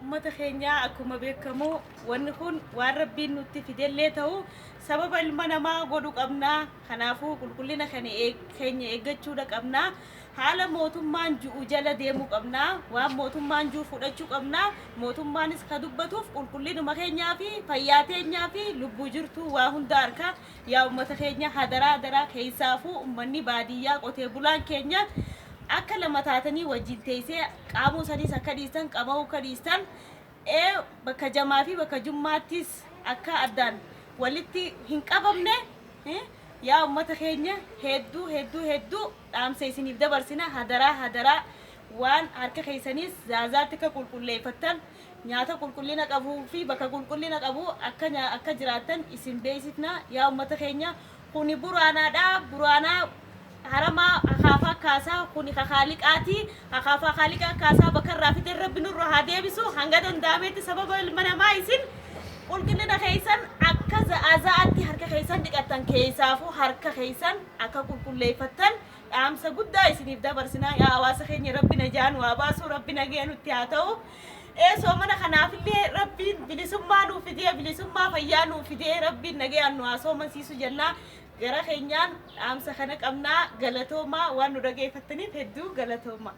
ummata keenya akkuma beekamu wanni kun waan rabbiin nutti fidellee ta'u sababa ilma namaa godhu qabna. Kanaafuu qulqullina keenya eeggachuu qabna. Haala mootummaan ji'u jala deemuu qabna. Waan mootummaan ji'u fudhachuu qabna. Mootummaanis ka dubbatuuf qulqullinuma keenyaa fi fayyaa teenyaa fi lubbuu jirtu waa hunda harka. Yaa ummata keenya hadaraa keessaafuu ummanni baadiyyaa qotee bulaan keenya akka lama taatanii wajjin teessee qaamuu saniis akka dhiistan qabuu akka dhiistan bakka jamaa fi bakka jummaattis akka addaan walitti hin qabamne yaa ummata keenya hedduu dhaamsa isiniif dabarsina. Hadaraa waan harka keessaniis zaazaatti akka qulqulleeffattan nyaata qulqullina qabuu fi bakka qulqullina qabu akka jiraatan isin beeksifna. Yaa ummata keenya kuni buraanaadha. Buraanaa harama akhaafaa kaasaa kuni khaliqaati. Akhaafaa khaliqaa kaasaa bakka raafite rabbi nurra haa deebisu hanga danda'ametti sababa ilma namaa isin qulqullina keessan akka za'azaatti harka keessan dhiqatan keessaafu harka keessan akka qulqulleeffattan dhaamsa guddaa isiniif dabarsina. Yaa hawaasa keenya rabbi najaan waa baasu rabbi nagee nutti haa ta'u. Soomana kanaafillee rabbiin bilisummaa nuuf fidee bilisummaa fayyaa nuuf fidee rabbiin nagee nu haa soomansiisu jennaa. Gara keenyaan dhaamsa kana qabnaa. Galatoomaa waan nu dhageeffattaniif hedduu galatoomaa.